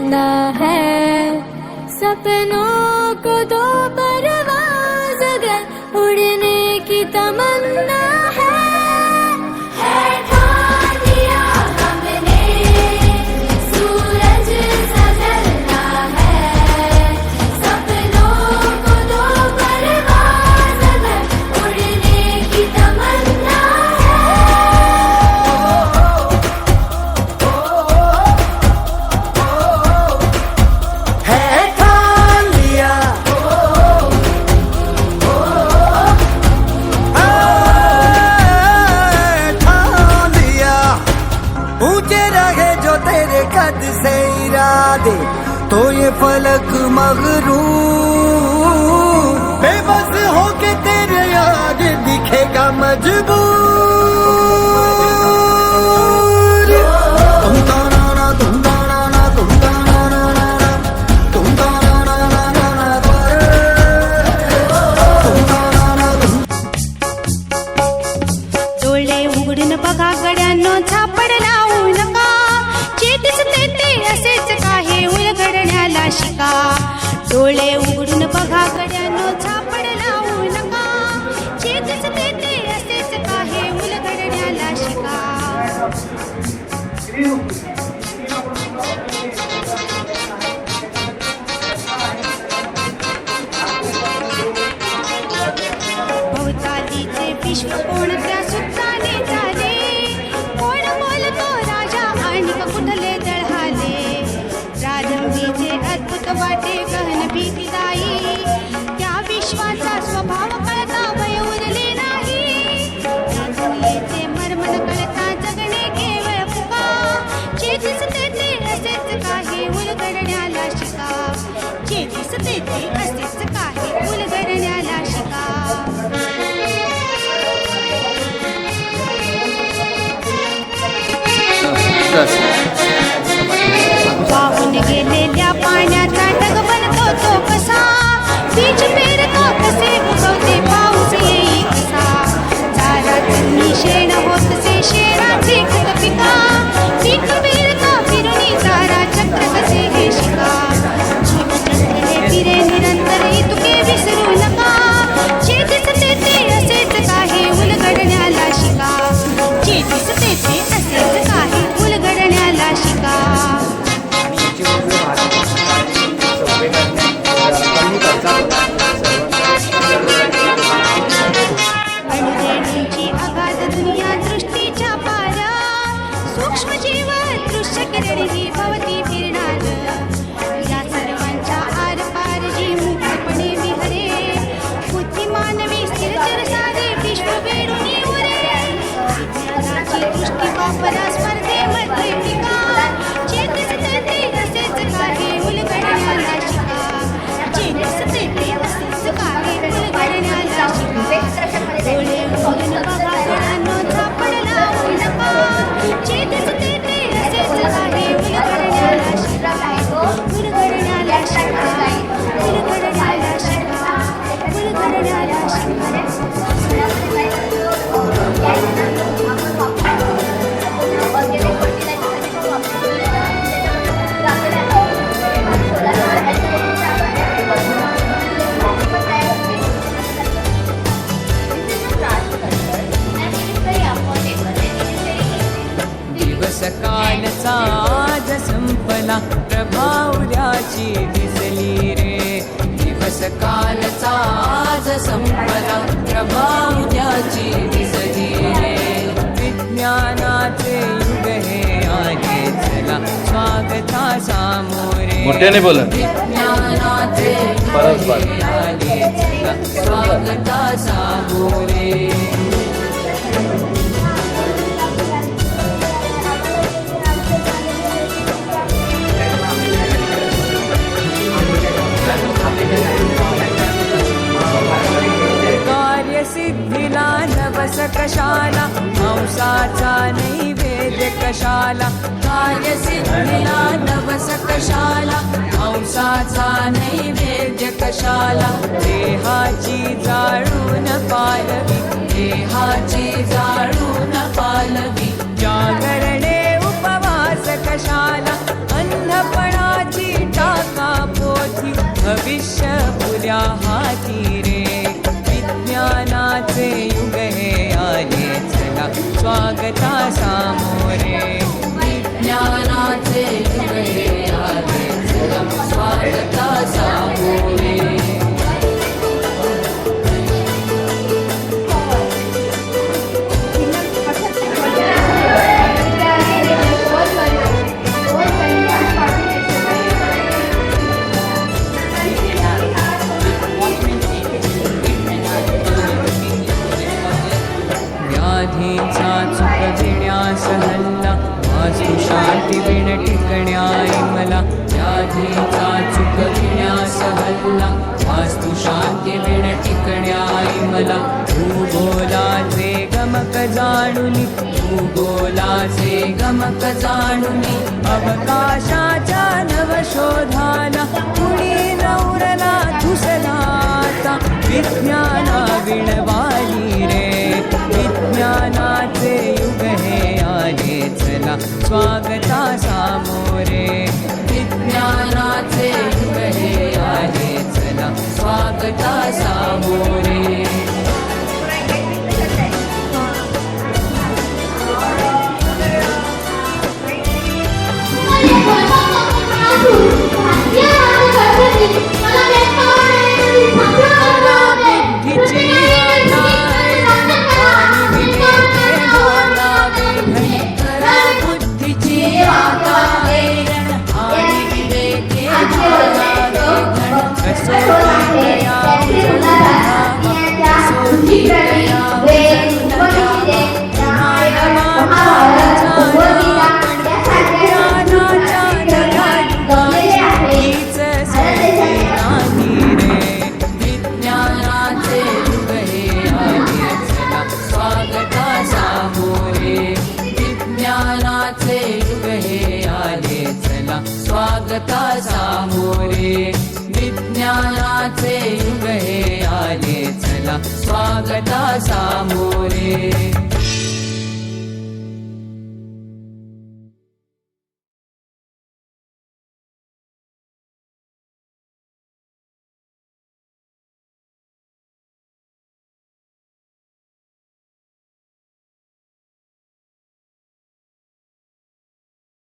तमन्ना है, सपनों को दो परवाज़ अगर उड़ने की तमन्ना है ठान लिया हमने सूरज सा जलना है, सपनों को दो परवाज़ अगर उड़ने की तमन्ना है ठान लिया ठान लिया। ऊंचे रहे जो तेरे कद से इरादे तो ये फलक मगरूर, बेबस होके तेरे याद दिखेगा मजबूर। तुम ताना ना तुम ताना ना तुम ताना ना ना तुम ताना ना ना ना ना तुम ताना ना तुम। डोळे उघडून बघा गड्यांनो झापड लावू नका, जे दिसते ते असेच काही उलगडण्याला शिका। डोळे उघडून बघा गड्यांनो झापड लावू नका, जे दिसते ते असेच काही उलगडण्याला शिका। भवतालीचे विश्व कोणत्या सूत्राने झाले, कोण बोलतो राजा आणि कुठले दळहाले। प्रारंभीचे अद्भुत वाटे गहन भीतीदायी, त्या विश्वाचा स्वभाव कळता भय उरले नाही। त्या दुनियेचे मर्म न कळता जगणे केवळ फुका, जे दिसते ते असेच काही उलगडण्याला शिका। जे दिसते ते असेच काही उलगडण्याला शिका। वाहून गेलेल्या पाण्याचा ढग बनतो तो कसा, बीज पेरतो कसे उगवते पाऊस येई कसा। चारातून शेण होतसे शेणाचे खत पिका, पीक पेरतो फिरुनी चारा चक्र कसे हे शिका। जीव चक्र हे फिरे निरंतर इतके विसरू नका, जे दिसते ते असेच काही उलगडण्याला शिका। जे दिसते ते असेच काही उलगडण्याला शिका। अणुरेणूंची अगाध दुनिया दृष्टीच्या पारा, सूक्ष्म जीव दृश्य किरण ही भवती फिरणार। या सर्वांच्या आरपार जी मुक्तपणे विहरे, बुद्धिमानवी स्थिरचर सारे विश्व वेडूनी उरे। विज्ञानाची दृष्टी वापरा स्पर्धेमध्ये टिका, जे दिसते ते असेच काही उलगडण्याला शिका। जे दिसते ते असेच काही उलगडण्याला शिका। डोळे उघडून बघा गड्यांनो झापड लावू नका, जे दिसते ते असेच काही उलगडण्याला शिका। उलगडण्याला शिका, उलगडण्याला शिका, उलगडण्याला शिका। दिवस कालचा आज संपला, प्रभावल्याची दिसली रे। दिवस कालचा आज संपला, प्रभावल्याची दिसली रे। विज्ञानाचे युग हे आले चला, स्वागता सामोरे। मोठ्याने बोला। विज्ञानाचे युग हे आले चला, स्वागता सामोरे। कार्यसिद्धीला नवस कशाला, हंसाचा नैवेद्य कशाला। कार्यसिद्धीला नवस कशाला, हंसाचा नैवेद्य कशाला। देहाची जाळून पालवी, देहाची जाळून पालवी। जागरणे उपवास कशाला, अंधपणाची स्वागता सामोरे विज्ञानाचे युग हे आले चला स्वागता सामोरे व्याधीचा चुकविण्यास हल्ला वास्तु शांती बिन टिकण्याय मला व्याधीचा चुकविण्यास हल्ला वास्तु शांती बिन टिकण्याय मला भूगोलाचे गमक जाणुनी भूगोलाचे गमक जाणुनी अवकाशाच्या नवशोधाला कुणी नवरला धुसलाता विज्ञाना विणवाली रे विज्ञानाचे युग हे आले चला स्वागता सामोरे विज्ञानाचे युग हे आले चला स्वागता सामोरे स्वागता सामोरे विज्ञानाचे युग हे आले चला स्वागता सामोरे